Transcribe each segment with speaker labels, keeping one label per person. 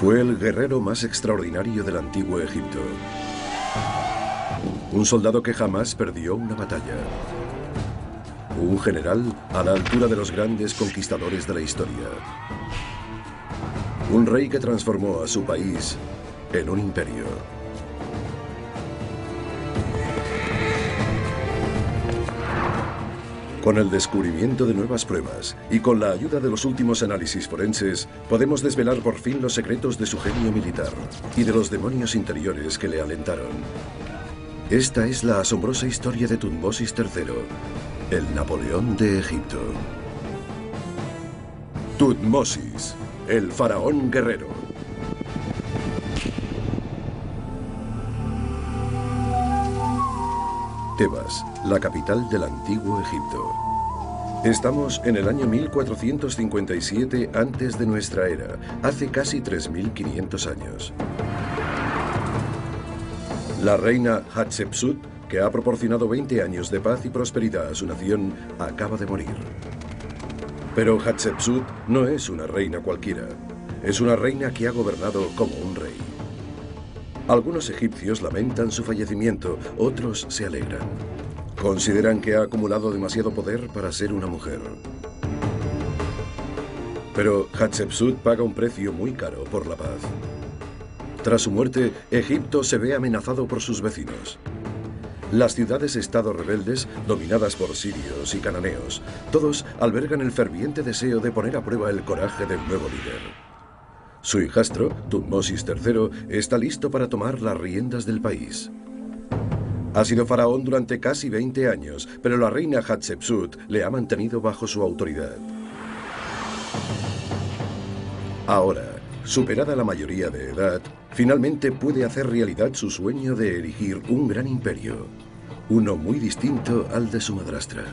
Speaker 1: Fue el guerrero más extraordinario del antiguo Egipto. Un soldado que jamás perdió una batalla. Un general a la altura de los grandes conquistadores de la historia. Un rey que transformó a su país en un imperio. Con el descubrimiento de nuevas pruebas y con la ayuda de los últimos análisis forenses, podemos desvelar por fin los secretos de su genio militar y de los demonios interiores que le alentaron. Esta es la asombrosa historia de Thutmosis III, el Napoleón de Egipto. Thutmosis, el faraón guerrero. Tebas, la capital del antiguo Egipto. Estamos en el año 1457 antes de nuestra era, hace casi 3500 años. La reina Hatshepsut, que ha proporcionado 20 años de paz y prosperidad a su nación, acaba de morir. Pero Hatshepsut no es una reina cualquiera. Es una reina que ha gobernado como un rey. Algunos egipcios lamentan su fallecimiento, otros se alegran. Consideran que ha acumulado demasiado poder para ser una mujer. Pero Hatshepsut paga un precio muy caro por la paz. Tras su muerte, Egipto se ve amenazado por sus vecinos. Las ciudades-estado rebeldes, dominadas por sirios y cananeos, todos albergan el ferviente deseo de poner a prueba el coraje del nuevo líder. Su hijastro, Thutmosis III, está listo para tomar las riendas del país. Ha sido faraón durante casi 20 años, pero la reina Hatshepsut le ha mantenido bajo su autoridad. Ahora, superada la mayoría de edad, finalmente puede hacer realidad su sueño de erigir un gran imperio, uno muy distinto al de su madrastra.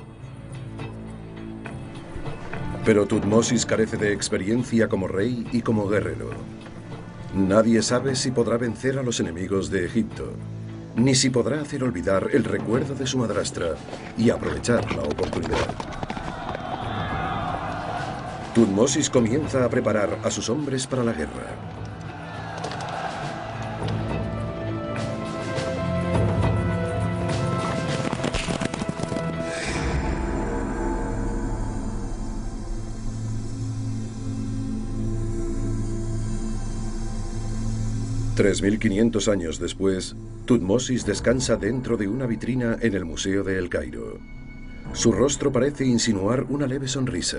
Speaker 1: Pero Thutmosis carece de experiencia como rey y como guerrero. Nadie sabe si podrá vencer a los enemigos de Egipto, ni si podrá hacer olvidar el recuerdo de su madrastra y aprovechar la oportunidad. Thutmosis comienza a preparar a sus hombres para la guerra. $3.500 años después, Thutmosis descansa dentro de una vitrina en el Museo de El Cairo. Su rostro parece insinuar una leve sonrisa.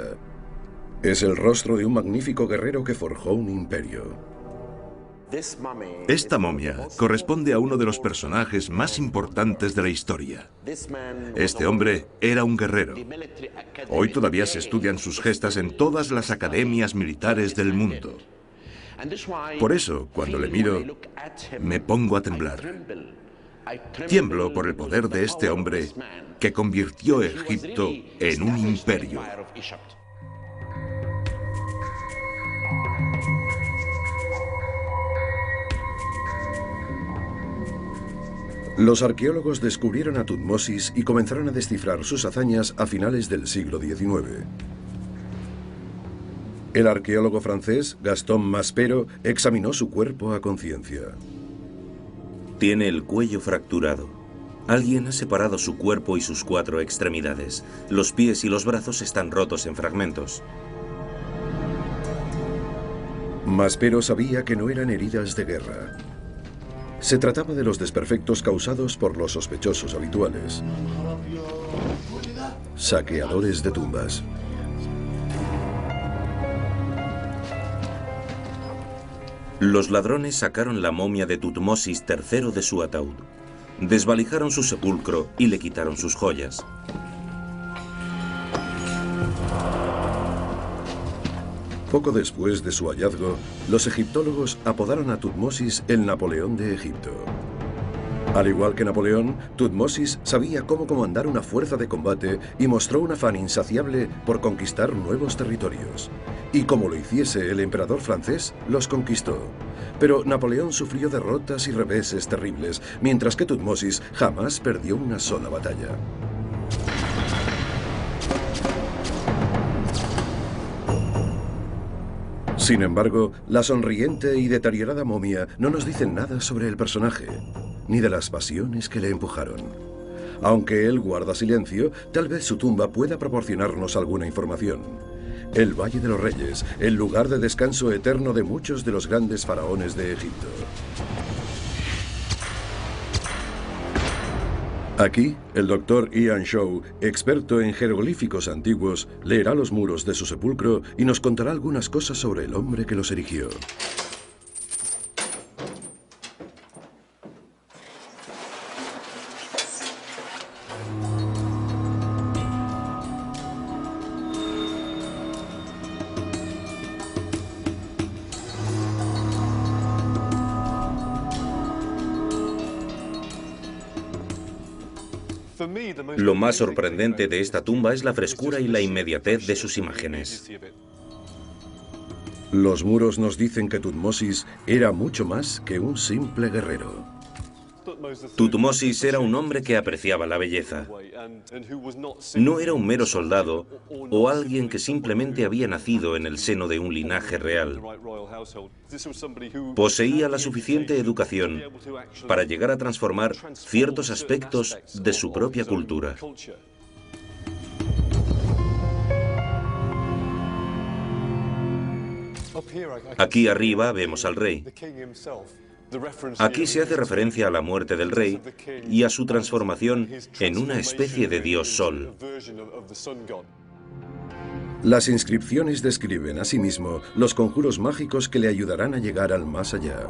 Speaker 1: Es el rostro de un magnífico guerrero que forjó un imperio.
Speaker 2: Esta momia corresponde a uno de los personajes más importantes de la historia. Este hombre era un guerrero. Hoy todavía se estudian sus gestas en todas las academias militares del mundo. Por eso, cuando le miro, me pongo a temblar. Tiemblo por el poder de este hombre que convirtió Egipto en un imperio.
Speaker 1: Los arqueólogos descubrieron a Thutmosis y comenzaron a descifrar sus hazañas a finales del siglo XIX. El arqueólogo francés Gaston Maspero examinó su cuerpo a conciencia.
Speaker 3: Tiene el cuello fracturado. Alguien ha separado su cuerpo y sus 4 extremidades. Los pies y los brazos están rotos en fragmentos.
Speaker 1: Maspero sabía que no eran heridas de guerra. Se trataba de los desperfectos causados por los sospechosos habituales. Saqueadores de tumbas.
Speaker 3: Los ladrones sacaron la momia de Thutmosis III de su ataúd. Desvalijaron su sepulcro y le quitaron sus joyas.
Speaker 1: Poco después de su hallazgo, los egiptólogos apodaron a Thutmosis el Napoleón de Egipto. Al igual que Napoleón, Thutmosis sabía cómo comandar una fuerza de combate y mostró un afán insaciable por conquistar nuevos territorios. Y como lo hiciese el emperador francés, los conquistó. Pero Napoleón sufrió derrotas y reveses terribles, mientras que Thutmosis jamás perdió una sola batalla. Sin embargo, la sonriente y deteriorada momia no nos dicen nada sobre el personaje, ni de las pasiones que le empujaron. Aunque él guarda silencio, tal vez su tumba pueda proporcionarnos alguna información. El Valle de los Reyes, el lugar de descanso eterno de muchos de los grandes faraones de Egipto. Aquí, el doctor Ian Shaw, experto en jeroglíficos antiguos, leerá los muros de su sepulcro y nos contará algunas cosas sobre el hombre que los erigió.
Speaker 3: Lo más sorprendente de esta tumba es la frescura y la inmediatez de sus imágenes.
Speaker 1: Los muros nos dicen que Tutmosis era mucho más que un simple guerrero.
Speaker 3: Tutmosis era un hombre que apreciaba la belleza. No era un mero soldado o alguien que simplemente había nacido en el seno de un linaje real. Poseía la suficiente educación para llegar a transformar ciertos aspectos de su propia cultura. Aquí arriba vemos al rey. Aquí se hace referencia a la muerte del rey y a su transformación en una especie de dios sol.
Speaker 1: Las inscripciones describen asimismo los conjuros mágicos que le ayudarán a llegar al más allá.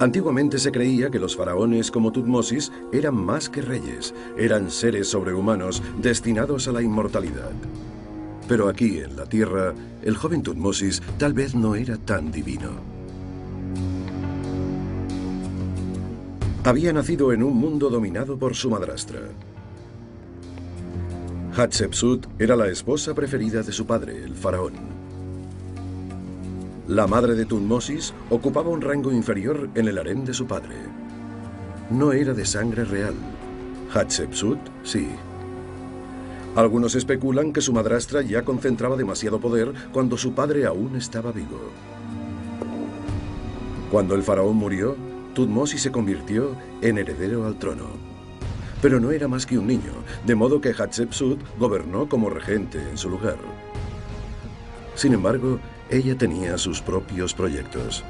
Speaker 1: Antiguamente se creía que los faraones como Tutmosis eran más que reyes, eran seres sobrehumanos destinados a la inmortalidad. Pero aquí, en la Tierra, el joven Tutmosis tal vez no era tan divino. Había nacido en un mundo dominado por su madrastra. Hatshepsut era la esposa preferida de su padre, el faraón. La madre de Tutmosis ocupaba un rango inferior en el harén de su padre. No era de sangre real. Hatshepsut, sí. Algunos especulan que su madrastra ya concentraba demasiado poder cuando su padre aún estaba vivo. Cuando el faraón murió, Tutmosis se convirtió en heredero al trono. Pero no era más que un niño, de modo que Hatshepsut gobernó como regente en su lugar. Sin embargo, ella tenía sus propios proyectos.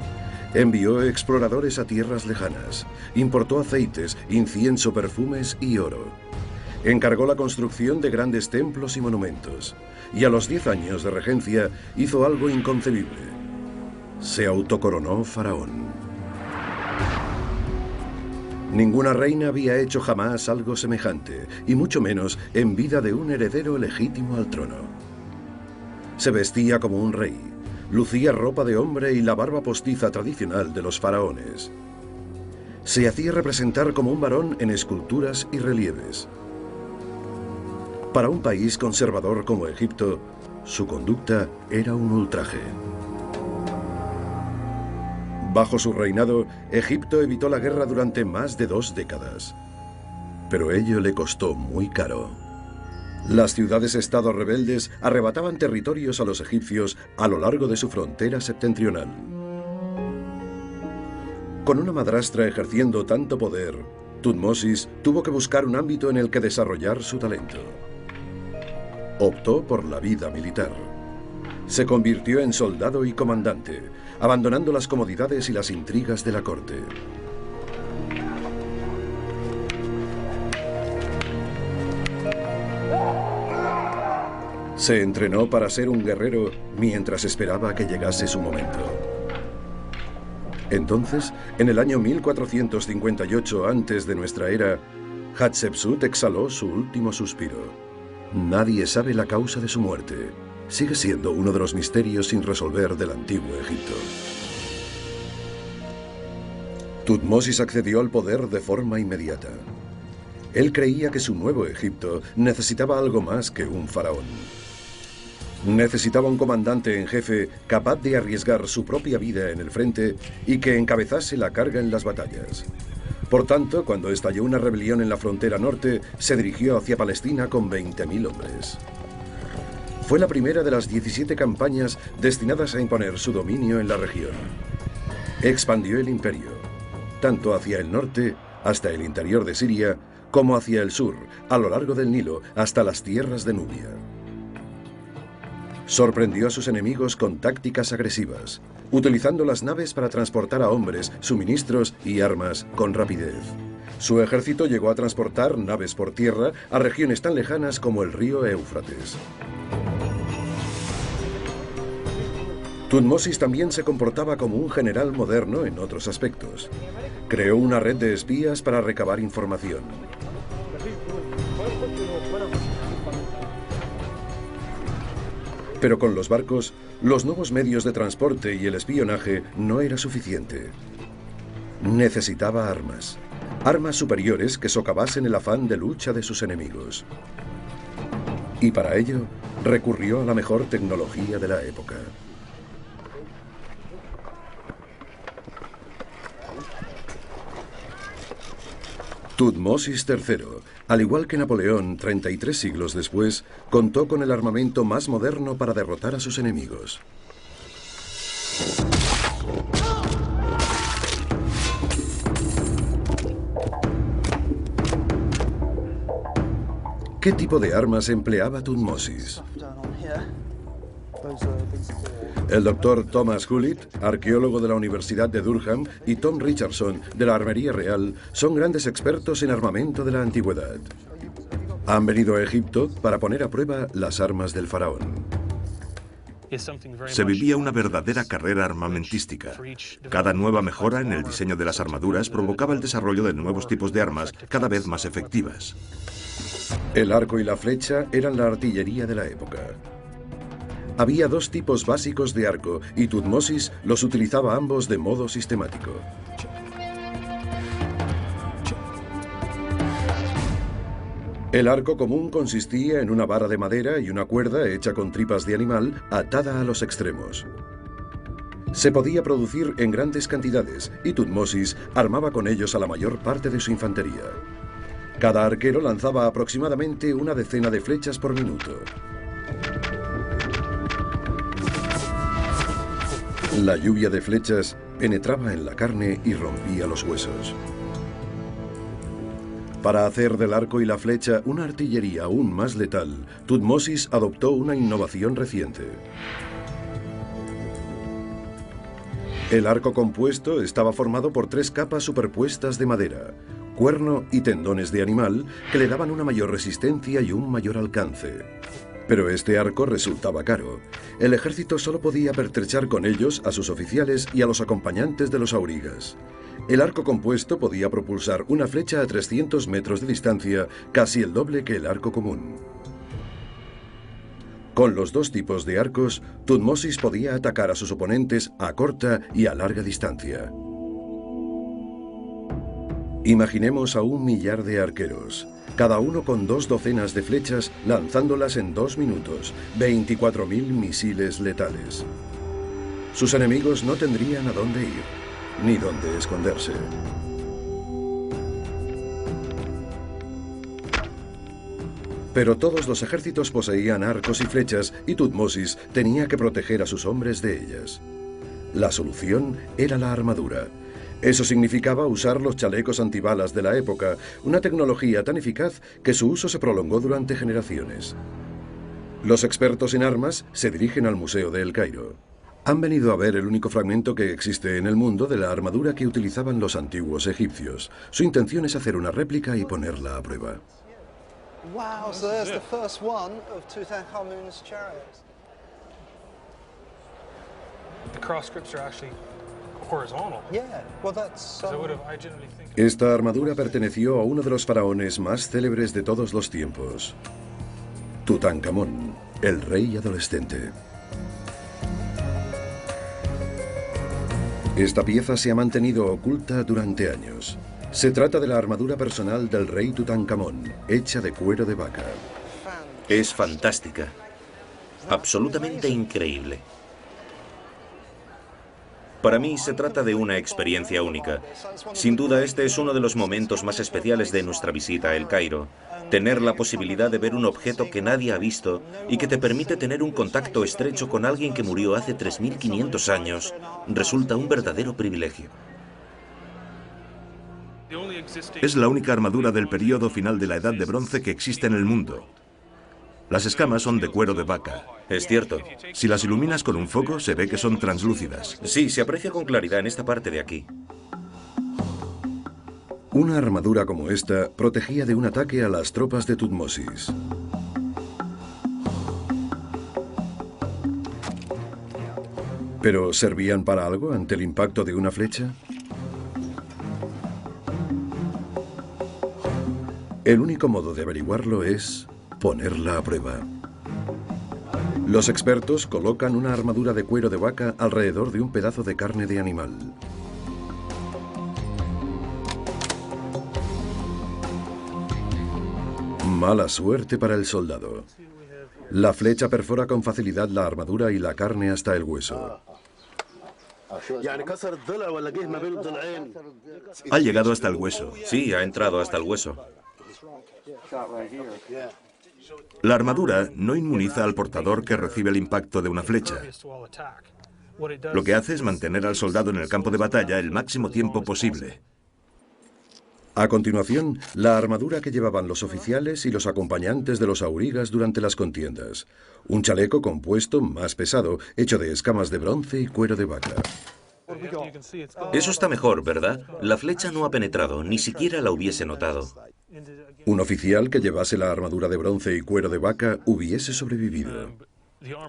Speaker 1: Envió exploradores a tierras lejanas, importó aceites, incienso, perfumes y oro. Encargó la construcción de grandes templos y monumentos, y a los 10 años de regencia hizo algo inconcebible. Se autocoronó faraón. Ninguna reina había hecho jamás algo semejante, y mucho menos en vida de un heredero legítimo al trono. Se vestía como un rey, lucía ropa de hombre y la barba postiza tradicional de los faraones. Se hacía representar como un varón en esculturas y relieves. Para un país conservador como Egipto, su conducta era un ultraje. Bajo su reinado, Egipto evitó la guerra durante más de 2 décadas. Pero ello le costó muy caro. Las ciudades-estado rebeldes arrebataban territorios a los egipcios a lo largo de su frontera septentrional. Con una madrastra ejerciendo tanto poder, Tutmosis tuvo que buscar un ámbito en el que desarrollar su talento. Optó por la vida militar. Se convirtió en soldado y comandante, abandonando las comodidades y las intrigas de la corte. Se entrenó para ser un guerrero mientras esperaba que llegase su momento. Entonces, en el año 1458 antes de nuestra era, Hatshepsut exhaló su último suspiro. Nadie sabe la causa de su muerte. Sigue siendo uno de los misterios sin resolver del antiguo Egipto. Tutmosis accedió al poder de forma inmediata. Él creía que su nuevo Egipto necesitaba algo más que un faraón. Necesitaba un comandante en jefe capaz de arriesgar su propia vida en el frente y que encabezase la carga en las batallas. Por tanto, cuando estalló una rebelión en la frontera norte, se dirigió hacia Palestina con 20.000 hombres. Fue la primera de las 17 campañas destinadas a imponer su dominio en la región. Expandió el imperio, tanto hacia el norte, hasta el interior de Siria, como hacia el sur, a lo largo del Nilo, hasta las tierras de Nubia. Sorprendió a sus enemigos con tácticas agresivas, utilizando las naves para transportar a hombres, suministros y armas con rapidez. Su ejército llegó a transportar naves por tierra a regiones tan lejanas como el río Éufrates. Tutmosis también se comportaba como un general moderno en otros aspectos. Creó una red de espías para recabar información. Pero con los barcos, los nuevos medios de transporte y el espionaje no era suficiente. Necesitaba armas. Armas superiores que socavasen el afán de lucha de sus enemigos. Y para ello, recurrió a la mejor tecnología de la época. Tutmosis III, al igual que Napoleón 33 siglos después, contó con el armamento más moderno para derrotar a sus enemigos. ¿Qué tipo de armas empleaba Tutmosis? El doctor Thomas Hulett, arqueólogo de la Universidad de Durham, y Tom Richardson, de la Armería Real, son grandes expertos en armamento de la antigüedad. Han venido a Egipto para poner a prueba las armas del faraón.
Speaker 2: Se vivía una verdadera carrera armamentística. Cada nueva mejora en el diseño de las armaduras provocaba el desarrollo de nuevos tipos de armas cada vez más efectivas.
Speaker 1: El arco y la flecha eran la artillería de la época. Había dos tipos básicos de arco y Tutmosis los utilizaba ambos de modo sistemático. El arco común consistía en una vara de madera y una cuerda hecha con tripas de animal atada a los extremos. Se podía producir en grandes cantidades y Tutmosis armaba con ellos a la mayor parte de su infantería. Cada arquero lanzaba aproximadamente una decena de flechas por minuto. La lluvia de flechas penetraba en la carne y rompía los huesos. Para hacer del arco y la flecha una artillería aún más letal, Tutmosis adoptó una innovación reciente. El arco compuesto estaba formado por 3 capas superpuestas de madera, cuerno y tendones de animal que le daban una mayor resistencia y un mayor alcance. Pero este arco resultaba caro. El ejército solo podía pertrechar con ellos a sus oficiales y a los acompañantes de los aurigas. El arco compuesto podía propulsar una flecha a 300 metros de distancia, casi el doble que el arco común. Con los dos tipos de arcos, Tutmosis podía atacar a sus oponentes a corta y a larga distancia. Imaginemos a 1 millar de arqueros, cada uno con 2 docenas de flechas lanzándolas en 2 minutos, 24.000 misiles letales. Sus enemigos no tendrían a dónde ir, ni dónde esconderse. Pero todos los ejércitos poseían arcos y flechas y Tutmosis tenía que proteger a sus hombres de ellas. La solución era la armadura. Eso significaba usar los chalecos antibalas de la época, una tecnología tan eficaz que su uso se prolongó durante generaciones. Los expertos en armas se dirigen al Museo de El Cairo. Han venido a ver el único fragmento que existe en el mundo de la armadura que utilizaban los antiguos egipcios. Su intención es hacer una réplica y ponerla a prueba.
Speaker 4: Wow, so there's the first one of Tutankhamun's chariots.
Speaker 5: The cross scripts are actually horizontal.
Speaker 4: Yeah, well that's...
Speaker 1: Esta armadura perteneció a uno de los faraones más célebres de todos los tiempos. Tutankamón, el rey adolescente. Esta pieza se ha mantenido oculta durante años. Se trata de la armadura personal del rey Tutankamón, hecha de cuero de vaca.
Speaker 3: Es fantástica. Absolutamente increíble. Para mí se trata de una experiencia única. Sin duda este es uno de los momentos más especiales de nuestra visita a El Cairo. Tener la posibilidad de ver un objeto que nadie ha visto y que te permite tener un contacto estrecho con alguien que murió hace 3.500 años resulta un verdadero privilegio.
Speaker 2: Es la única armadura del período final de la Edad de Bronce que existe en el mundo. Las escamas son de cuero de vaca.
Speaker 3: Es cierto.
Speaker 2: Si las iluminas con un foco, se ve que son translúcidas.
Speaker 3: Sí, se aprecia con claridad en esta parte de aquí.
Speaker 1: Una armadura como esta protegía de un ataque a las tropas de Tutmosis. ¿Pero servían para algo ante el impacto de una flecha? El único modo de averiguarlo es ponerla a prueba. Los expertos colocan una armadura de cuero de vaca alrededor de un pedazo de carne de animal. Mala suerte para el soldado. La flecha perfora con facilidad la armadura y la carne hasta el hueso.
Speaker 2: Ha llegado hasta el hueso.
Speaker 3: Sí, ha entrado hasta el hueso.
Speaker 2: La armadura no inmuniza al portador que recibe el impacto de una flecha. Lo que hace es mantener al soldado en el campo de batalla el máximo tiempo posible.
Speaker 1: A continuación, la armadura que llevaban los oficiales y los acompañantes de los aurigas durante las contiendas. Un chaleco compuesto más pesado, hecho de escamas de bronce y cuero de vaca.
Speaker 3: Eso está mejor, ¿verdad? La flecha no ha penetrado, ni siquiera la hubiese notado.
Speaker 1: Un oficial que llevase la armadura de bronce y cuero de vaca hubiese sobrevivido.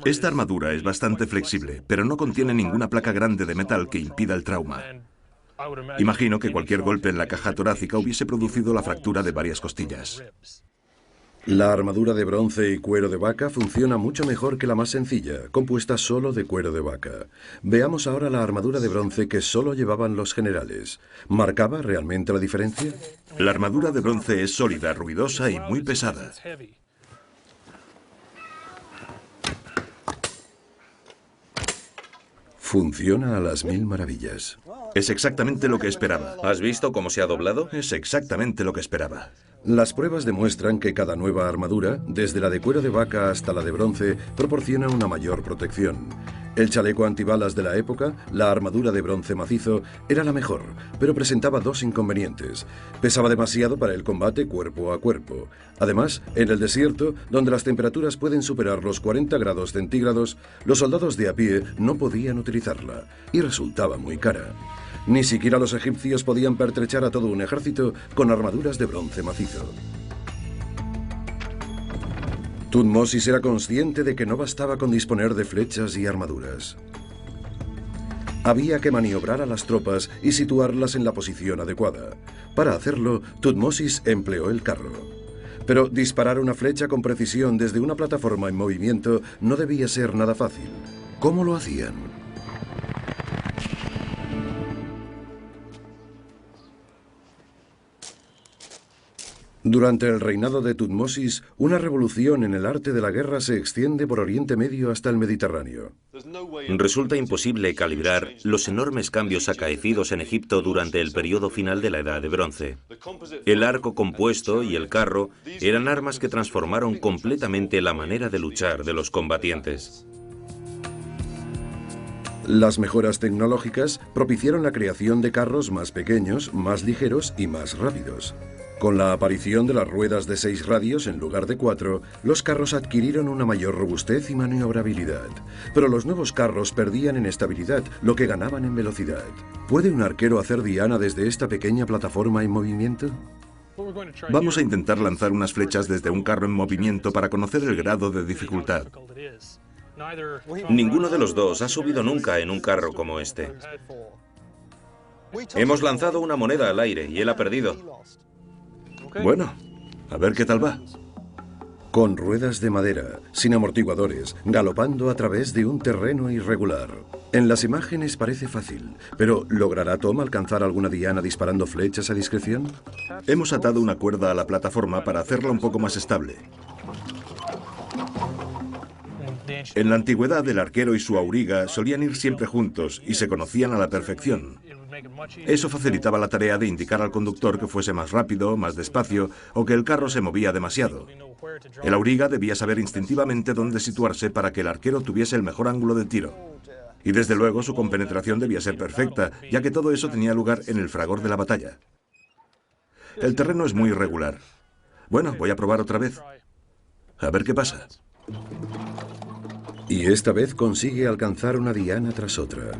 Speaker 2: Esta armadura es bastante flexible, pero no contiene ninguna placa grande de metal que impida el trauma. Imagino que cualquier golpe en la caja torácica hubiese producido la fractura de varias costillas.
Speaker 1: La armadura de bronce y cuero de vaca funciona mucho mejor que la más sencilla, compuesta solo de cuero de vaca. Veamos ahora la armadura de bronce que solo llevaban los generales. ¿Marcaba realmente la diferencia?
Speaker 2: La armadura de bronce es sólida, ruidosa y muy pesada.
Speaker 1: Funciona a las mil maravillas.
Speaker 2: Es exactamente lo que esperaba.
Speaker 3: ¿Has visto cómo se ha doblado?
Speaker 2: Es exactamente lo que esperaba.
Speaker 1: Las pruebas demuestran que cada nueva armadura, desde la de cuero de vaca hasta la de bronce, proporciona una mayor protección. El chaleco antibalas de la época, la armadura de bronce macizo, era la mejor, pero presentaba dos inconvenientes. Pesaba demasiado para el combate cuerpo a cuerpo. Además, en el desierto, donde las temperaturas pueden superar los 40 grados centígrados, los soldados de a pie no podían utilizarla, y resultaba muy cara. Ni siquiera los egipcios podían pertrechar a todo un ejército con armaduras de bronce macizo. Tutmosis era consciente de que no bastaba con disponer de flechas y armaduras. Había que maniobrar a las tropas y situarlas en la posición adecuada. Para hacerlo, Tutmosis empleó el carro. Pero disparar una flecha con precisión desde una plataforma en movimiento no debía ser nada fácil. ¿Cómo lo hacían? Durante el reinado de Tutmosis, una revolución en el arte de la guerra se extiende por Oriente Medio hasta el Mediterráneo.
Speaker 3: Resulta imposible calibrar los enormes cambios acaecidos en Egipto durante el periodo final de la Edad de Bronce. El arco compuesto y el carro eran armas que transformaron completamente la manera de luchar de los combatientes.
Speaker 1: Las mejoras tecnológicas propiciaron la creación de carros más pequeños, más ligeros y más rápidos. Con la aparición de las ruedas de 6 radios en lugar de 4, los carros adquirieron una mayor robustez y maniobrabilidad. Pero los nuevos carros perdían en estabilidad, lo que ganaban en velocidad. ¿Puede un arquero hacer diana desde esta pequeña plataforma en movimiento?
Speaker 2: Vamos a intentar lanzar unas flechas desde un carro en movimiento para conocer el grado de dificultad.
Speaker 3: Ninguno de los dos ha subido nunca en un carro como este. Hemos lanzado una moneda al aire y él ha perdido.
Speaker 2: Bueno, a ver qué tal va.
Speaker 1: Con ruedas de madera, sin amortiguadores, galopando a través de un terreno irregular. En las imágenes parece fácil, pero ¿logrará Tom alcanzar alguna diana disparando flechas a discreción?
Speaker 2: Hemos atado una cuerda a la plataforma para hacerla un poco más estable. En la antigüedad, el arquero y su auriga solían ir siempre juntos y se conocían a la perfección. Eso facilitaba la tarea de indicar al conductor que fuese más rápido, más despacio o que el carro se movía demasiado. El auriga debía saber instintivamente dónde situarse para que el arquero tuviese el mejor ángulo de tiro. Y desde luego su compenetración debía ser perfecta, ya que todo eso tenía lugar en el fragor de la batalla. El terreno es muy irregular. Bueno, voy a probar otra vez. A ver qué pasa.
Speaker 1: Y esta vez consigue alcanzar una diana tras otra.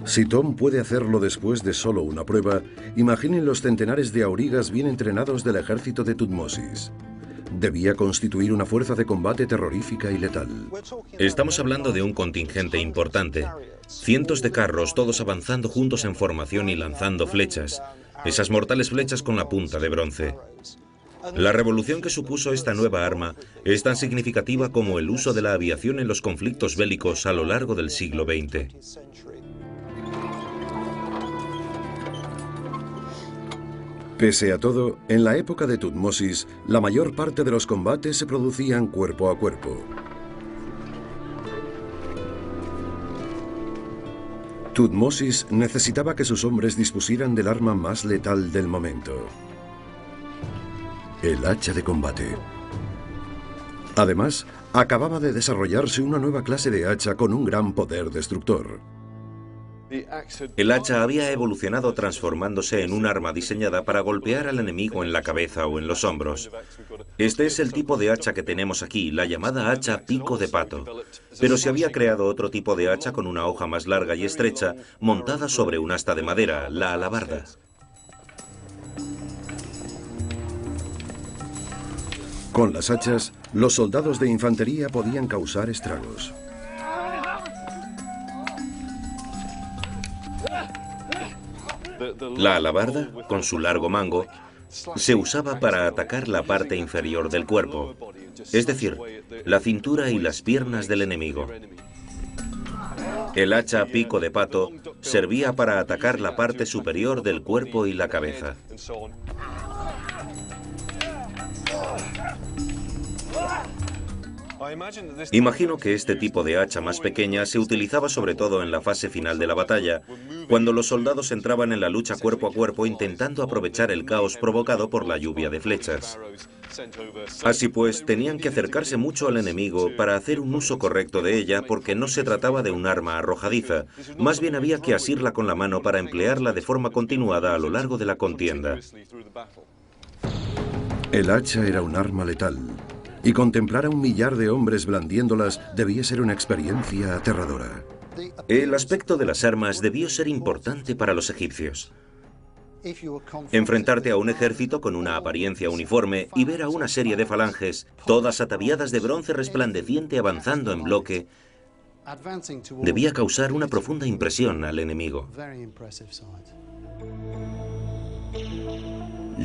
Speaker 1: Si Tom puede hacerlo después de solo una prueba, imaginen los centenares de aurigas bien entrenados del ejército de Tutmosis. Debía constituir una fuerza de combate terrorífica y letal.
Speaker 3: Estamos hablando de un contingente importante. Cientos de carros, todos avanzando juntos en formación y lanzando flechas. Esas mortales flechas con la punta de bronce. La revolución que supuso esta nueva arma es tan significativa como el uso de la aviación en los conflictos bélicos a lo largo del siglo XX.
Speaker 1: Pese a todo, en la época de Tutmosis, la mayor parte de los combates se producían cuerpo a cuerpo. Tutmosis necesitaba que sus hombres dispusieran del arma más letal del momento: el hacha de combate. Además, acababa de desarrollarse una nueva clase de hacha con un gran poder destructor.
Speaker 3: El hacha había evolucionado transformándose en un arma diseñada para golpear al enemigo en la cabeza o en los hombros. Este es el tipo de hacha que tenemos aquí, la llamada hacha pico de pato. Pero se había creado otro tipo de hacha con una hoja más larga y estrecha, montada sobre un asta de madera, la alabarda.
Speaker 1: Con las hachas, los soldados de infantería podían causar estragos.
Speaker 3: La alabarda, con su largo mango, se usaba para atacar la parte inferior del cuerpo, es decir, la cintura y las piernas del enemigo. El hacha pico de pato servía para atacar la parte superior del cuerpo y la cabeza. Imagino que este tipo de hacha más pequeña se utilizaba sobre todo en la fase final de la batalla, cuando los soldados entraban en la lucha cuerpo a cuerpo intentando aprovechar el caos provocado por la lluvia de flechas. Así pues, tenían que acercarse mucho al enemigo para hacer un uso correcto de ella, porque no se trataba de un arma arrojadiza, más bien había que asirla con la mano para emplearla de forma continuada a lo largo de la contienda.
Speaker 1: El hacha era un arma letal, y contemplar a 1 millar de hombres blandiéndolas debía ser una experiencia aterradora.
Speaker 3: El aspecto de las armas debió ser importante para los egipcios. Enfrentarte a un ejército con una apariencia uniforme y ver a una serie de falanges, todas ataviadas de bronce resplandeciente avanzando en bloque, debía causar una profunda impresión al enemigo.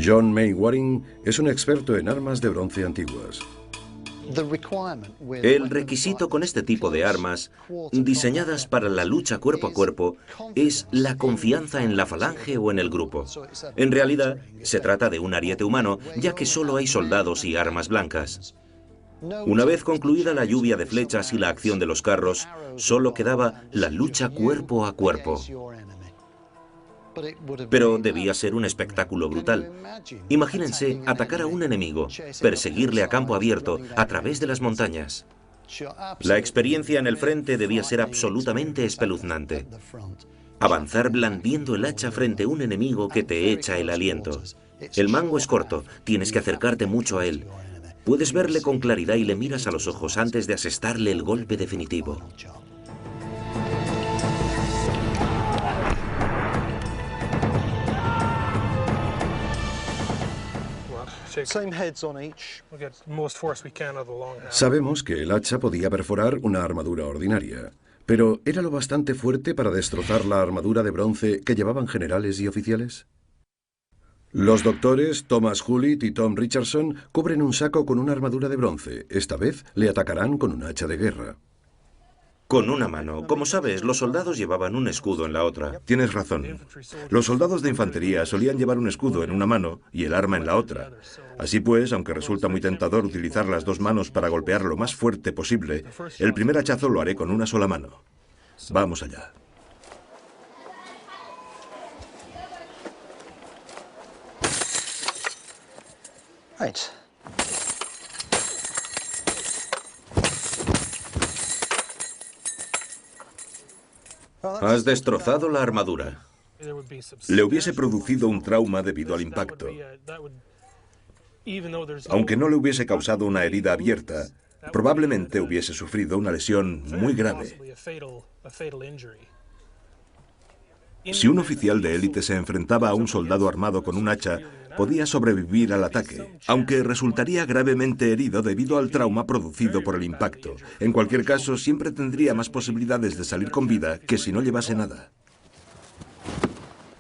Speaker 1: John Mainwaring es un experto en armas de bronce antiguas.
Speaker 3: El requisito con este tipo de armas, diseñadas para la lucha cuerpo a cuerpo, es la confianza en la falange o en el grupo. En realidad, se trata de un ariete humano, ya que solo hay soldados y armas blancas. Una vez concluida la lluvia de flechas y la acción de los carros, solo quedaba la lucha cuerpo a cuerpo. Pero debía ser un espectáculo brutal. Imagínense atacar a un enemigo, perseguirle a campo abierto, a través de las montañas. La experiencia en el frente debía ser absolutamente espeluznante. Avanzar blandiendo el hacha frente a un enemigo que te echa el aliento. El mango es corto, tienes que acercarte mucho a él. Puedes verle con claridad y le miras a los ojos antes de asestarle el golpe definitivo.
Speaker 1: Sabemos que el hacha podía perforar una armadura ordinaria, pero ¿era lo bastante fuerte para destrozar la armadura de bronce que llevaban generales y oficiales? Los doctores Thomas Hullett y Tom Richardson cubren un saco con una armadura de bronce. Esta vez le atacarán con un hacha de guerra.
Speaker 3: Con una mano. Como sabes, los soldados llevaban un escudo en la otra.
Speaker 2: Tienes razón. Los soldados de infantería solían llevar un escudo en una mano y el arma en la otra. Así pues, aunque resulta muy tentador utilizar las dos manos para golpear lo más fuerte posible, el primer hachazo lo haré con una sola mano. Vamos allá.
Speaker 4: Right.
Speaker 3: Has destrozado la armadura.
Speaker 2: Le hubiese producido un trauma debido al impacto. Aunque no le hubiese causado una herida abierta, probablemente hubiese sufrido una lesión muy grave. Si un oficial de élite se enfrentaba a un soldado armado con un hacha, podía sobrevivir al ataque, aunque resultaría gravemente herido debido al trauma producido por el impacto. En cualquier caso, siempre tendría más posibilidades de salir con vida que si no llevase nada.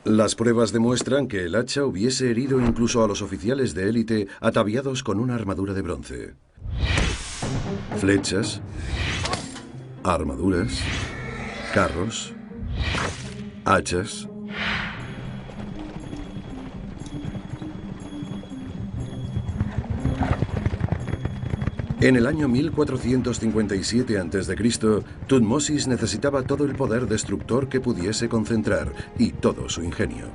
Speaker 1: Las pruebas demuestran que el hacha hubiese herido incluso a los oficiales de élite ataviados con una armadura de bronce. Flechas, armaduras, carros, hachas. En el año 1457 a.C., Tutmosis necesitaba todo el poder destructor que pudiese concentrar y todo su ingenio.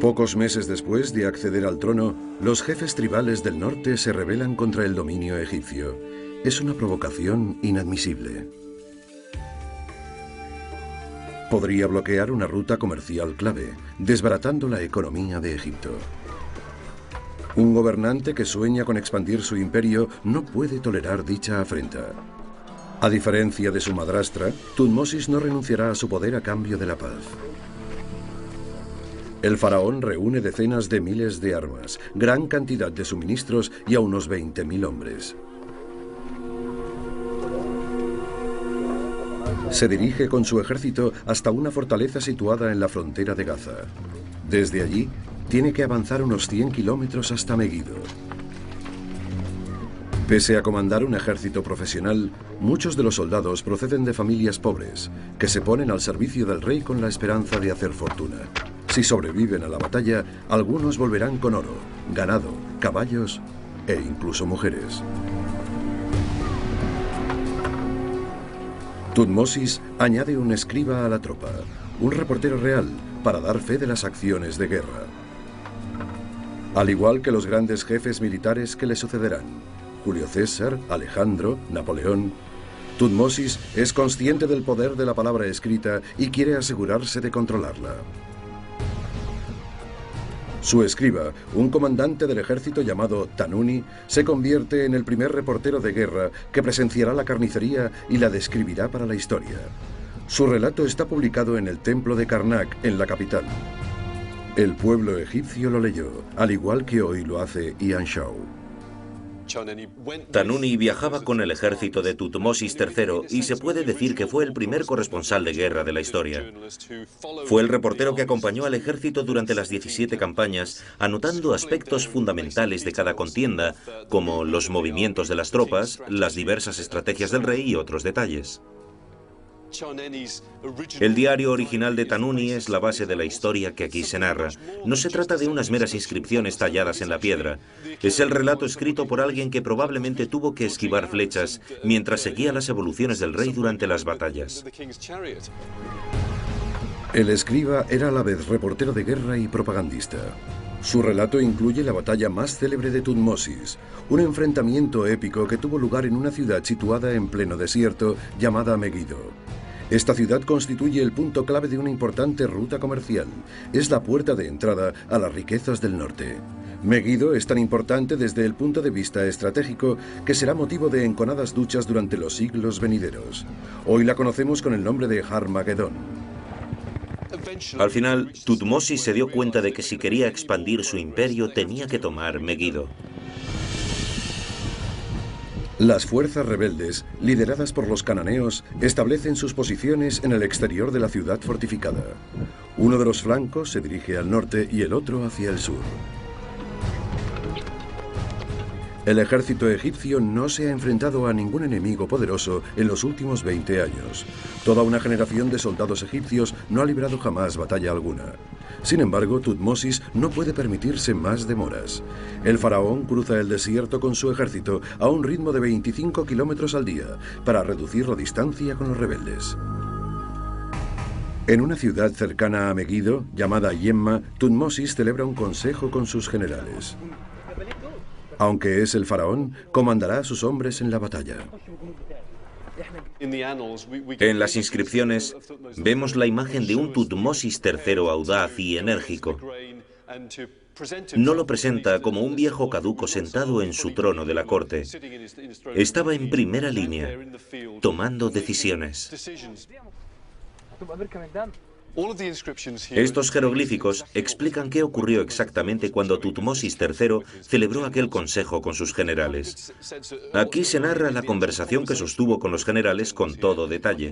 Speaker 1: Pocos meses después de acceder al trono, los jefes tribales del norte se rebelan contra el dominio egipcio. Es una provocación inadmisible. Podría bloquear una ruta comercial clave, desbaratando la economía de Egipto. Un gobernante que sueña con expandir su imperio no puede tolerar dicha afrenta. A diferencia de su madrastra, Tutmosis no renunciará a su poder a cambio de la paz. El faraón reúne decenas de miles de armas, gran cantidad de suministros y a unos 20.000 hombres. Se dirige con su ejército hasta una fortaleza situada en la frontera de Gaza. Desde allí, tiene que avanzar unos 100 kilómetros hasta Megido. Pese a comandar un ejército profesional, muchos de los soldados proceden de familias pobres, que se ponen al servicio del rey con la esperanza de hacer fortuna. Si sobreviven a la batalla, algunos volverán con oro, ganado, caballos e incluso mujeres. Tutmosis añade un escriba a la tropa, un reportero real, para dar fe de las acciones de guerra. Al igual que los grandes jefes militares que le sucederán, Julio César, Alejandro, Napoleón, Tutmosis es consciente del poder de la palabra escrita y quiere asegurarse de controlarla. Su escriba, un comandante del ejército llamado Tanuni, se convierte en el primer reportero de guerra que presenciará la carnicería y la describirá para la historia. Su relato está publicado en el templo de Karnak, en la capital. El pueblo egipcio lo leyó, al igual que hoy lo hace Ian Shaw.
Speaker 3: Tanuni viajaba con el ejército de Tutmosis III y se puede decir que fue el primer corresponsal de guerra de la historia. Fue el reportero que acompañó al ejército durante las 17 campañas, anotando aspectos fundamentales de cada contienda, como los movimientos de las tropas, las diversas estrategias del rey y otros detalles. El diario original de Tanuni es la base de la historia que aquí se narra. No se trata de unas meras inscripciones talladas en la piedra. Es el relato escrito por alguien que probablemente tuvo que esquivar flechas mientras seguía las evoluciones del rey durante las batallas.
Speaker 1: El escriba era a la vez reportero de guerra y propagandista. Su relato incluye la batalla más célebre de Tutmosis, un enfrentamiento épico que tuvo lugar en una ciudad situada en pleno desierto llamada Megido. Esta ciudad constituye el punto clave de una importante ruta comercial. Es la puerta de entrada a las riquezas del norte. Megido es tan importante desde el punto de vista estratégico que será motivo de enconadas luchas durante los siglos venideros. Hoy la conocemos con el nombre de Harmagedón.
Speaker 3: Al final, Tutmosis se dio cuenta de que si quería expandir su imperio tenía que tomar Megido.
Speaker 1: Las fuerzas rebeldes, lideradas por los cananeos, establecen sus posiciones en el exterior de la ciudad fortificada. Uno de los flancos se dirige al norte y el otro hacia el sur. El ejército egipcio no se ha enfrentado a ningún enemigo poderoso en los últimos 20 años. Toda una generación de soldados egipcios no ha librado jamás batalla alguna. Sin embargo, Tutmosis no puede permitirse más demoras. El faraón cruza el desierto con su ejército a un ritmo de 25 kilómetros al día para reducir la distancia con los rebeldes. En una ciudad cercana a Megido, llamada Yemma, Tutmosis celebra un consejo con sus generales. Aunque es el faraón, comandará a sus hombres en la batalla.
Speaker 3: En las inscripciones vemos la imagen de un Tutmosis III audaz y enérgico. No lo presenta como un viejo caduco sentado en su trono de la corte. Estaba en primera línea, tomando decisiones. Estos jeroglíficos explican qué ocurrió exactamente cuando Tutmosis III celebró aquel consejo con sus generales. Aquí se narra la conversación que sostuvo con los generales con todo detalle.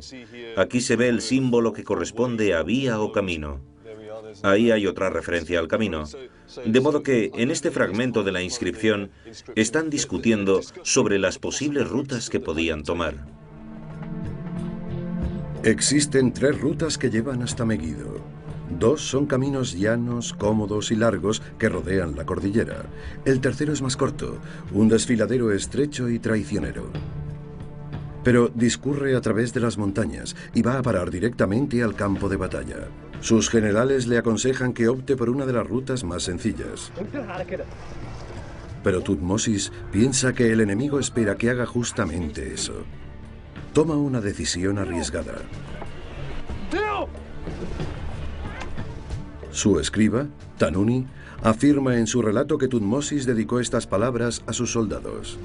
Speaker 3: Aquí se ve el símbolo que corresponde a vía o camino. Ahí hay otra referencia al camino. De modo que, en este fragmento de la inscripción, están discutiendo sobre las posibles rutas que podían tomar.
Speaker 1: Existen 3 rutas que llevan hasta Megido. 2 son caminos llanos, cómodos y largos que rodean la cordillera. El tercero es más corto, un desfiladero estrecho y traicionero. Pero discurre a través de las montañas y va a parar directamente al campo de batalla. Sus generales le aconsejan que opte por una de las rutas más sencillas. Pero Tutmosis piensa que el enemigo espera que haga justamente eso. Toma una decisión arriesgada. Su escriba, Tanuni, afirma en su relato que Tutmosis dedicó estas palabras a sus soldados.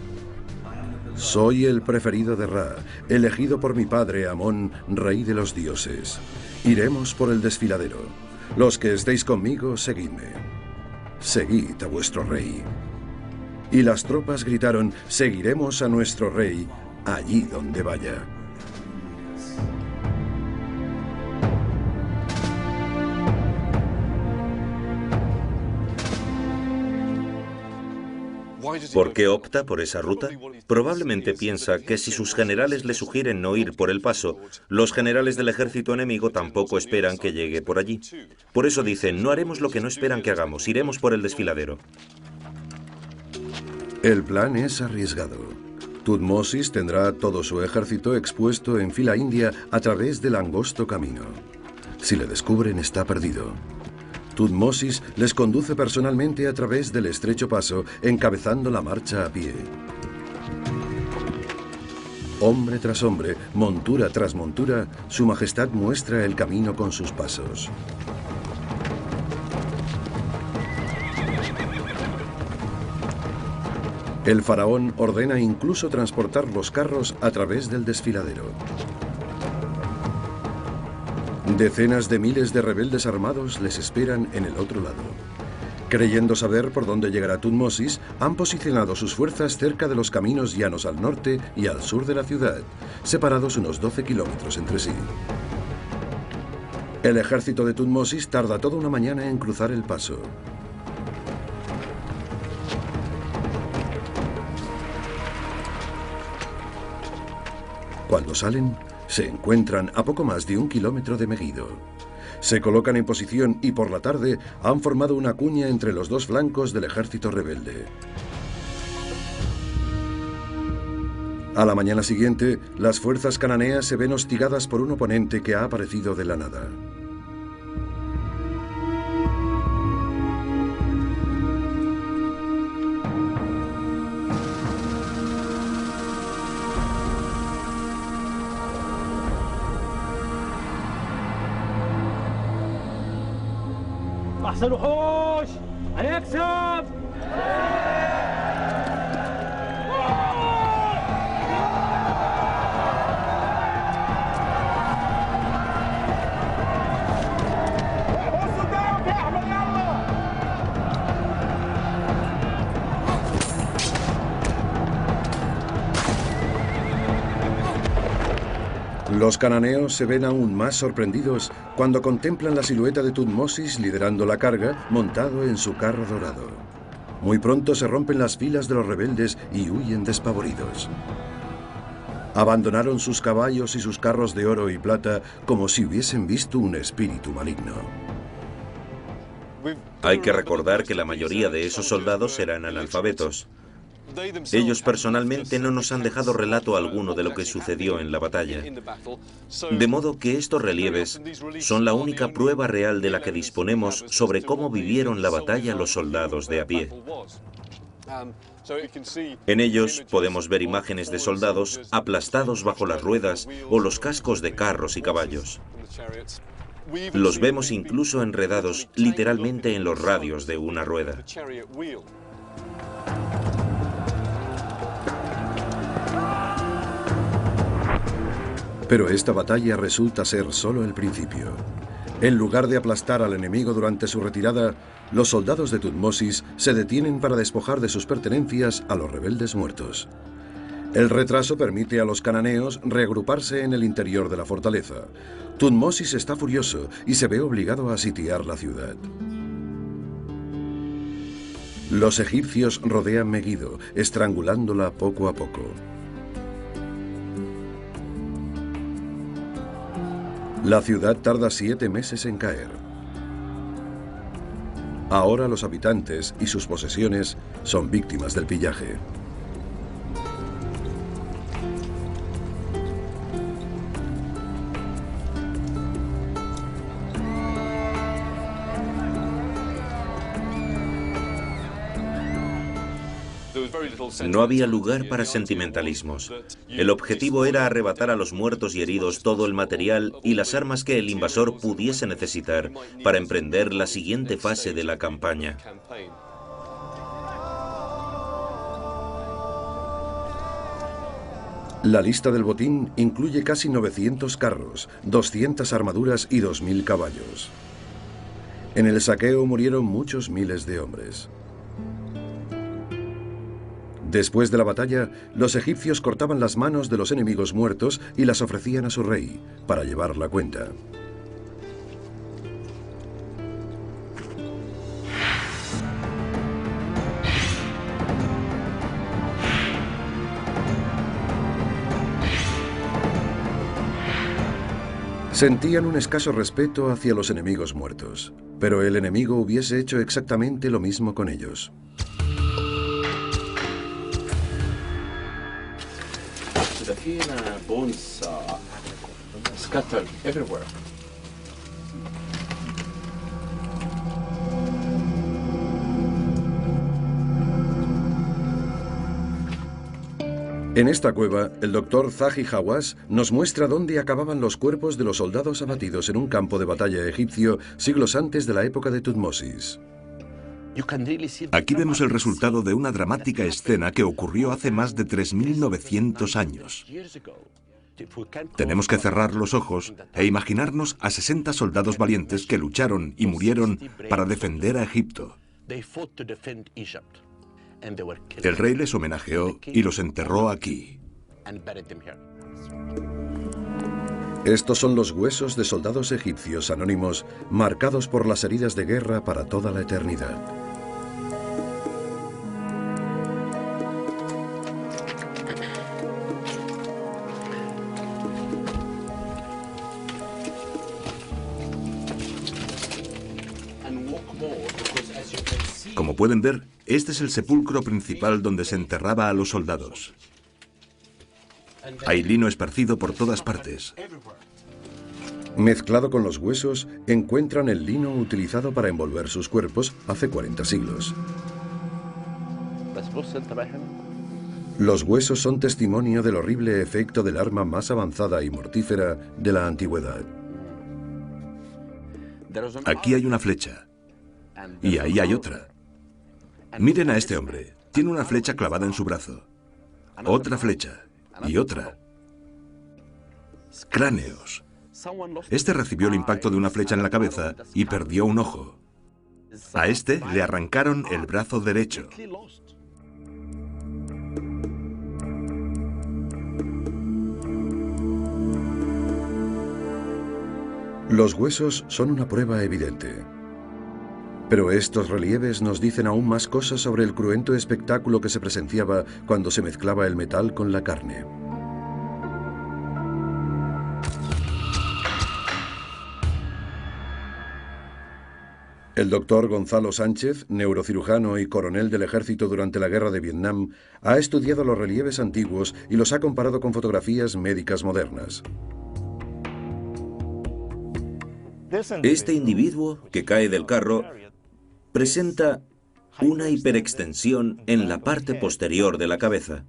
Speaker 1: Soy el preferido de Ra, elegido por mi padre Amón, rey de los dioses. Iremos por el desfiladero. Los que estéis conmigo, seguidme. Seguid a vuestro rey. Y las tropas gritaron, seguiremos a nuestro rey, allí donde vaya.
Speaker 3: ¿Por qué opta por esa ruta? Probablemente piensa que si sus generales le sugieren no ir por el paso, los generales del ejército enemigo tampoco esperan que llegue por allí. Por eso dicen, no haremos lo que no esperan que hagamos, iremos por el desfiladero.
Speaker 1: El plan es arriesgado. Tutmosis tendrá todo su ejército expuesto en fila india a través del angosto camino. Si le descubren, está perdido. Tutmosis les conduce personalmente a través del estrecho paso, encabezando la marcha a pie. Hombre tras hombre, montura tras montura, su majestad muestra el camino con sus pasos. El faraón ordena incluso transportar los carros a través del desfiladero. Decenas de miles de rebeldes armados les esperan en el otro lado. Creyendo saber por dónde llegará Tutmosis, han posicionado sus fuerzas cerca de los caminos llanos al norte y al sur de la ciudad, separados unos 12 kilómetros entre sí. El ejército de Tutmosis tarda toda una mañana en cruzar el paso. Cuando salen, se encuentran a poco más de 1 kilómetro de Megido. Se colocan en posición y por la tarde han formado una cuña entre los dos flancos del ejército rebelde. A la mañana siguiente, las fuerzas cananeas se ven hostigadas por un oponente que ha aparecido de la nada.
Speaker 6: أحسن وحوش هنكسب.
Speaker 1: Los cananeos se ven aún más sorprendidos cuando contemplan la silueta de Tutmosis liderando la carga, montado en su carro dorado. Muy pronto se rompen las filas de los rebeldes y huyen despavoridos. Abandonaron sus caballos y sus carros de oro y plata como si hubiesen visto un espíritu maligno.
Speaker 3: Hay que recordar que la mayoría de esos soldados eran analfabetos. Ellos personalmente no nos han dejado relato alguno de lo que sucedió en la batalla. De modo que estos relieves son la única prueba real de la que disponemos sobre cómo vivieron la batalla los soldados de a pie. En ellos podemos ver imágenes de soldados aplastados bajo las ruedas o los cascos de carros y caballos. Los vemos incluso enredados literalmente en los radios de una rueda.
Speaker 1: Pero esta batalla resulta ser solo el principio. En lugar de aplastar al enemigo durante su retirada, los soldados de Tutmosis se detienen para despojar de sus pertenencias a los rebeldes muertos. El retraso permite a los cananeos reagruparse en el interior de la fortaleza. Tutmosis está furioso y se ve obligado a sitiar la ciudad. Los egipcios rodean Megido, estrangulándola poco a poco. La ciudad tarda 7 meses en caer. Ahora los habitantes y sus posesiones son víctimas del pillaje.
Speaker 3: No había lugar para sentimentalismos. El objetivo era arrebatar a los muertos y heridos todo el material y las armas que el invasor pudiese necesitar para emprender la siguiente fase de la campaña.
Speaker 1: La lista del botín incluye casi 900 carros, 200 armaduras y 2000 caballos. En el saqueo murieron muchos miles de hombres. Después de la batalla, los egipcios cortaban las manos de los enemigos muertos y las ofrecían a su rey para llevar la cuenta. Sentían un escaso respeto hacia los enemigos muertos, pero el enemigo hubiese hecho exactamente lo mismo con ellos. En esta cueva, el doctor Zahi Hawass nos muestra dónde acababan los cuerpos de los soldados abatidos en un campo de batalla egipcio siglos antes de la época de Tutmosis.
Speaker 2: Aquí vemos el resultado de una dramática escena que ocurrió hace más de 3.900 años. Tenemos que cerrar los ojos e imaginarnos a 60 soldados valientes que lucharon y murieron para defender a Egipto. El rey les homenajeó y los enterró aquí.
Speaker 1: Estos son los huesos de soldados egipcios anónimos marcados por las heridas de guerra para toda la eternidad.
Speaker 2: Como pueden ver, este es el sepulcro principal donde se enterraba a los soldados. Hay lino esparcido por todas partes.
Speaker 1: Mezclado con los huesos, encuentran el lino utilizado para envolver sus cuerpos hace 40 siglos. Los huesos son testimonio del horrible efecto del arma más avanzada y mortífera de la antigüedad.
Speaker 2: Aquí hay una flecha. Y ahí hay otra. Miren a este hombre. Tiene una flecha clavada en su brazo. Otra flecha. Y otra. Cráneos. Este recibió el impacto de una flecha en la cabeza y perdió un ojo. A este le arrancaron el brazo derecho.
Speaker 1: Los huesos son una prueba evidente. Pero estos relieves nos dicen aún más cosas sobre el cruento espectáculo que se presenciaba cuando se mezclaba el metal con la carne. El doctor Gonzalo Sánchez, neurocirujano y coronel del ejército durante la guerra de Vietnam, ha estudiado los relieves antiguos y los ha comparado con fotografías médicas modernas.
Speaker 3: Este individuo que cae del carro presenta una hiperextensión en la parte posterior de la cabeza,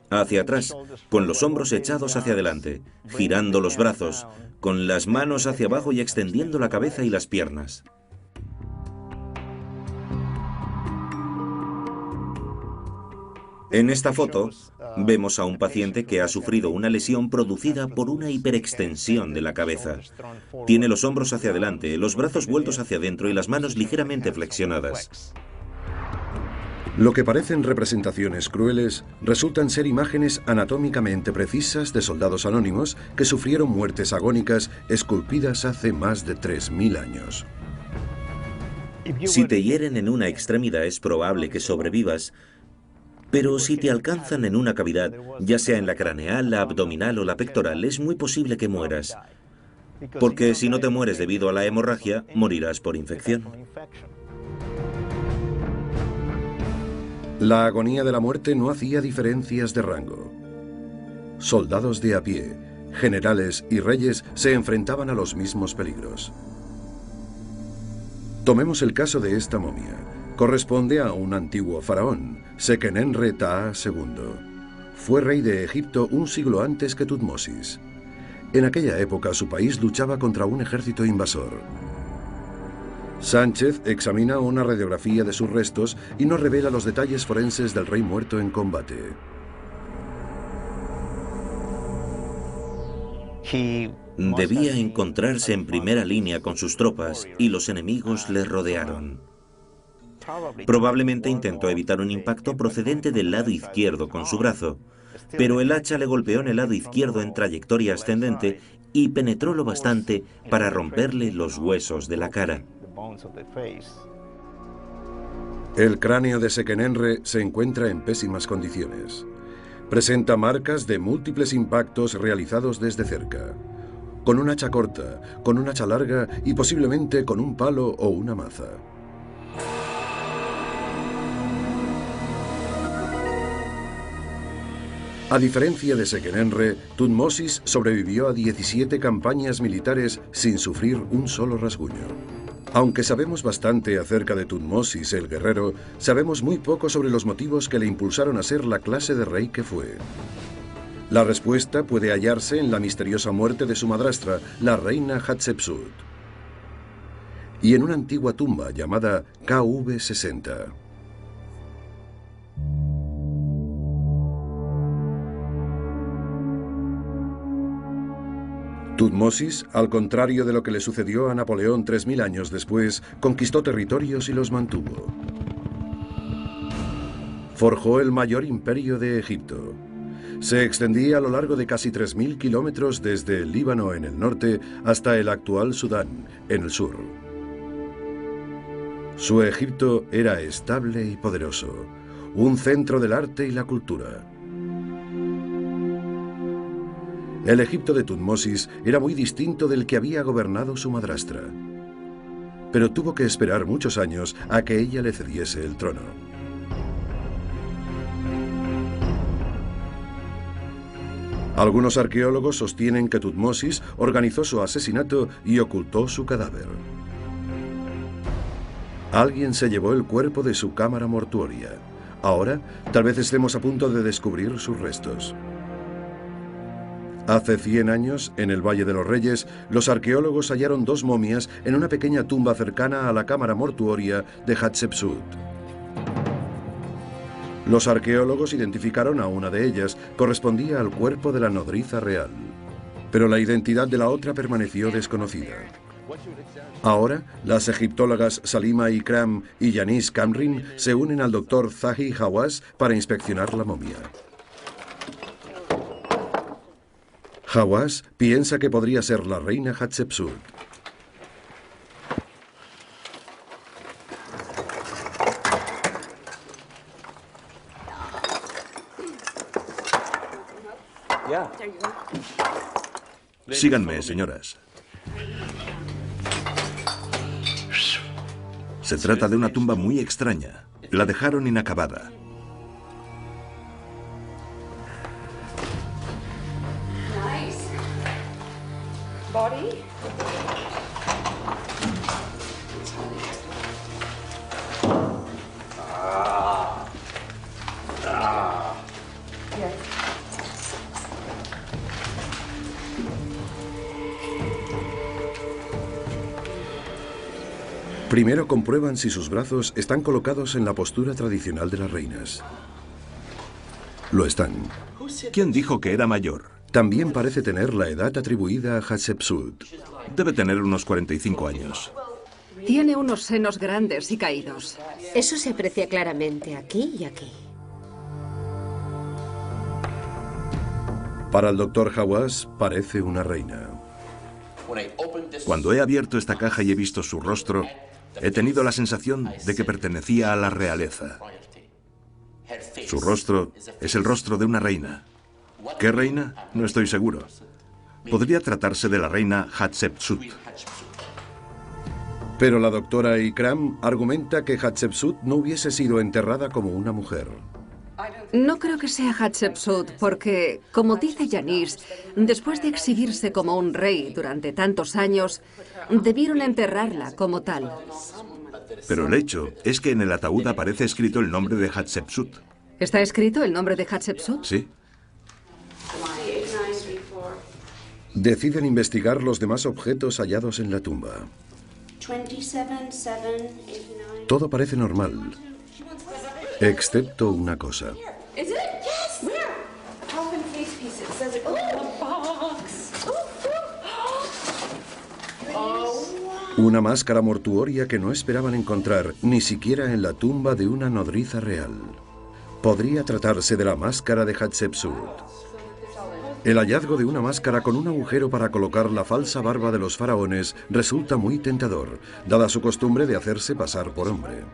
Speaker 3: hacia atrás, con los hombros echados hacia adelante, girando los brazos, con las manos hacia abajo y extendiendo la cabeza y las piernas. En esta foto vemos a un paciente que ha sufrido una lesión producida por una hiperextensión de la cabeza. Tiene los hombros hacia adelante, los brazos vueltos hacia adentro y las manos ligeramente flexionadas.
Speaker 1: Lo que parecen representaciones crueles resultan ser imágenes anatómicamente precisas de soldados anónimos que sufrieron muertes agónicas esculpidas hace más de 3000 años.
Speaker 3: Si te hieren en una extremidad es probable que sobrevivas, pero si te alcanzan en una cavidad, ya sea en la craneal, la abdominal o la pectoral, es muy posible que mueras. Porque si no te mueres debido a la hemorragia, morirás por infección.
Speaker 1: La agonía de la muerte no hacía diferencias de rango. Soldados de a pie, generales y reyes se enfrentaban a los mismos peligros. Tomemos el caso de esta momia. Corresponde a un antiguo faraón, Seqenenre Taa II. Fue rey de Egipto un siglo antes que Tutmosis. En aquella época su país luchaba contra un ejército invasor. Sánchez examina una radiografía de sus restos y nos revela los detalles forenses del rey muerto en combate.
Speaker 3: Debía encontrarse en primera línea con sus tropas y los enemigos le rodearon. Probablemente intentó evitar un impacto procedente del lado izquierdo con su brazo, pero el hacha le golpeó en el lado izquierdo en trayectoria ascendente y penetró lo bastante para romperle los huesos de la cara.
Speaker 1: El cráneo de Seqenenre se encuentra en pésimas condiciones. Presenta marcas de múltiples impactos realizados desde cerca, con un hacha corta, con un hacha larga y posiblemente con un palo o una maza. A diferencia de Seqenenre, Tutmosis sobrevivió a 17 campañas militares sin sufrir un solo rasguño. Aunque sabemos bastante acerca de Tutmosis el guerrero, sabemos muy poco sobre los motivos que le impulsaron a ser la clase de rey que fue. La respuesta puede hallarse en la misteriosa muerte de su madrastra, la reina Hatshepsut, y en una antigua tumba llamada KV60. Tutmosis, al contrario de lo que le sucedió a Napoleón 3000 años después, conquistó territorios y los mantuvo. Forjó el mayor imperio de Egipto. Se extendía a lo largo de casi 3000 kilómetros desde el Líbano en el norte hasta el actual Sudán, en el sur. Su Egipto era estable y poderoso, un centro del arte y la cultura. El Egipto de Tutmosis era muy distinto del que había gobernado su madrastra, pero tuvo que esperar muchos años a que ella le cediese el trono. Algunos arqueólogos sostienen que Tutmosis organizó su asesinato y ocultó su cadáver. Alguien se llevó el cuerpo de su cámara mortuoria. Ahora, tal vez estemos a punto de descubrir sus restos. Hace 100 años, en el Valle de los Reyes, los arqueólogos hallaron 2 momias en una pequeña tumba cercana a la cámara mortuoria de Hatshepsut. Los arqueólogos identificaron a una de ellas, correspondía al cuerpo de la nodriza real, pero la identidad de la otra permaneció desconocida. Ahora, las egiptólogas Salima Ikram y Yanis Kamrin se unen al doctor Zahi Hawass para inspeccionar la momia. Hawass piensa que podría ser la reina Hatshepsut.
Speaker 2: Síganme, señoras. Se trata de una tumba muy extraña. La dejaron inacabada.
Speaker 7: Nice. Body.
Speaker 1: Primero comprueban si sus brazos están colocados en la postura tradicional de las reinas. Lo están.
Speaker 2: ¿Quién dijo que era mayor?
Speaker 1: También parece tener la edad atribuida a Hatshepsut.
Speaker 2: Debe tener unos 45 años.
Speaker 8: Tiene unos senos grandes y caídos.
Speaker 9: Eso se aprecia claramente aquí y aquí.
Speaker 1: Para el Dr. Hawass parece una reina.
Speaker 2: Cuando he abierto esta caja y he visto su rostro, he tenido la sensación de que pertenecía a la realeza. Su rostro es el rostro de una reina. ¿Qué reina? No estoy seguro. Podría tratarse de la reina Hatshepsut.
Speaker 1: Pero la doctora Ikram argumenta que Hatshepsut no hubiese sido enterrada como una mujer.
Speaker 8: No creo que sea Hatshepsut porque, como dice Janice, después de exhibirse como un rey durante tantos años, debieron enterrarla como tal.
Speaker 2: Pero el hecho es que en el ataúd aparece escrito el nombre de Hatshepsut.
Speaker 8: ¿Está escrito el nombre de Hatshepsut?
Speaker 2: Sí.
Speaker 1: Deciden investigar los demás objetos hallados en la tumba. Todo parece normal, excepto una cosa. Una máscara mortuoria que no esperaban encontrar ni siquiera en la tumba de una nodriza real. Podría tratarse de la máscara de Hatshepsut. El hallazgo de una máscara con un agujero para colocar la falsa barba de los faraones resulta muy tentador, dada su costumbre de hacerse pasar por hombre.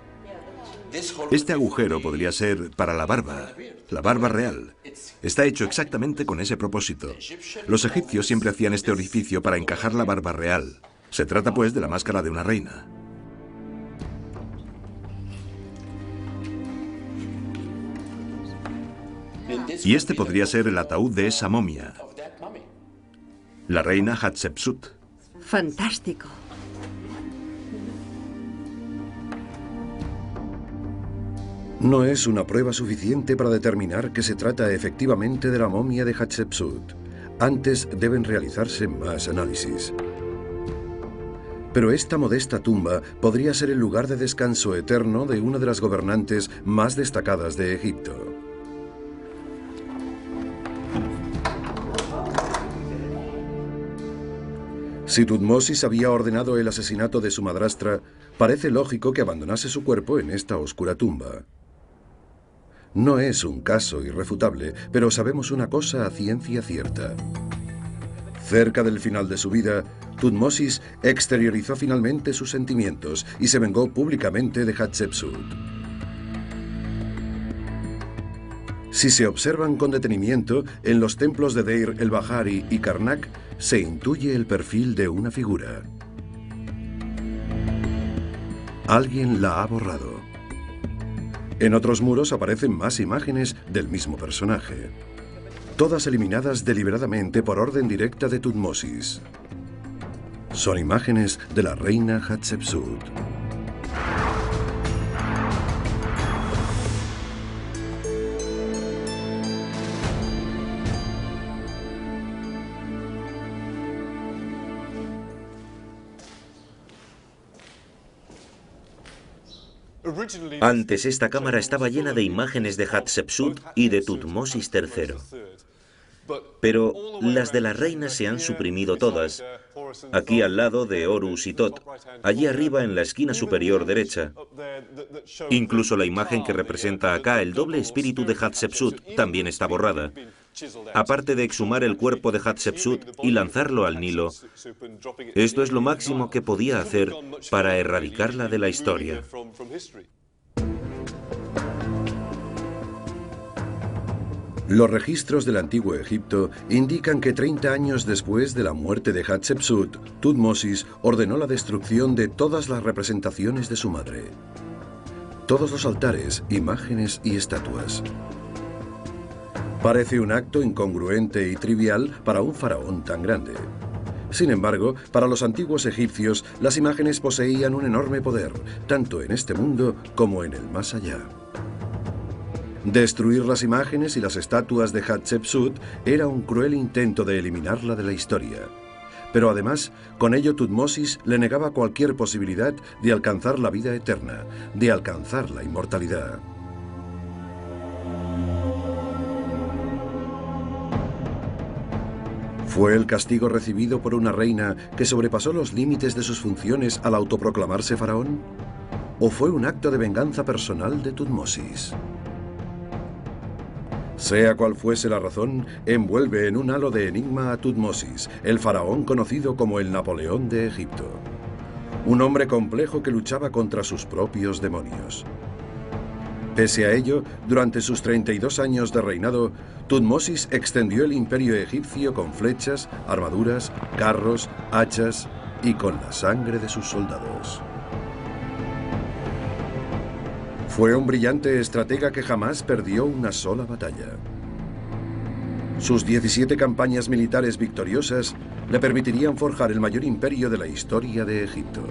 Speaker 2: Este agujero podría ser para la barba real. Está hecho exactamente con ese propósito. Los egipcios siempre hacían este orificio para encajar la barba real. Se trata, pues, de la máscara de una reina. Y este podría ser el ataúd de esa momia. La reina Hatshepsut.
Speaker 8: Fantástico.
Speaker 1: No es una prueba suficiente para determinar que se trata efectivamente de la momia de Hatshepsut. Antes deben realizarse más análisis. Pero esta modesta tumba podría ser el lugar de descanso eterno de una de las gobernantes más destacadas de Egipto. Si Tutmosis había ordenado el asesinato de su madrastra, parece lógico que abandonase su cuerpo en esta oscura tumba. No es un caso irrefutable, pero sabemos una cosa a ciencia cierta. Cerca del final de su vida, Tutmosis exteriorizó finalmente sus sentimientos y se vengó públicamente de Hatshepsut. Si se observan con detenimiento, en los templos de Deir el-Bahari y Karnak se intuye el perfil de una figura. Alguien la ha borrado. En otros muros aparecen más imágenes del mismo personaje, todas eliminadas deliberadamente por orden directa de Tutmosis. Son imágenes de la reina Hatshepsut.
Speaker 3: Antes esta cámara estaba llena de imágenes de Hatshepsut y de Tutmosis III. Pero las de la reina se han suprimido todas. Aquí al lado de Horus y Tot, allí arriba en la esquina superior derecha. Incluso la imagen que representa acá el doble espíritu de Hatshepsut también está borrada. Aparte de exhumar el cuerpo de Hatshepsut y lanzarlo al Nilo, esto es lo máximo que podía hacer para erradicarla de la historia.
Speaker 1: Los registros del antiguo Egipto indican que 30 años después de la muerte de Hatshepsut, Tutmosis ordenó la destrucción de todas las representaciones de su madre. Todos los altares, imágenes y estatuas. Parece un acto incongruente y trivial para un faraón tan grande. Sin embargo, para los antiguos egipcios, las imágenes poseían un enorme poder, tanto en este mundo como en el más allá. Destruir las imágenes y las estatuas de Hatshepsut era un cruel intento de eliminarla de la historia. Pero además, con ello Tutmosis le negaba cualquier posibilidad de alcanzar la vida eterna, de alcanzar la inmortalidad. ¿Fue el castigo recibido por una reina que sobrepasó los límites de sus funciones al autoproclamarse faraón? ¿O fue un acto de venganza personal de Tutmosis? Sea cual fuese la razón, envuelve en un halo de enigma a Tutmosis, el faraón conocido como el Napoleón de Egipto. Un hombre complejo que luchaba contra sus propios demonios. Pese a ello, durante sus 32 años de reinado, Tutmosis extendió el imperio egipcio con flechas, armaduras, carros, hachas y con la sangre de sus soldados. Fue un brillante estratega que jamás perdió una sola batalla. Sus 17 campañas militares victoriosas le permitirían forjar el mayor imperio de la historia de Egipto.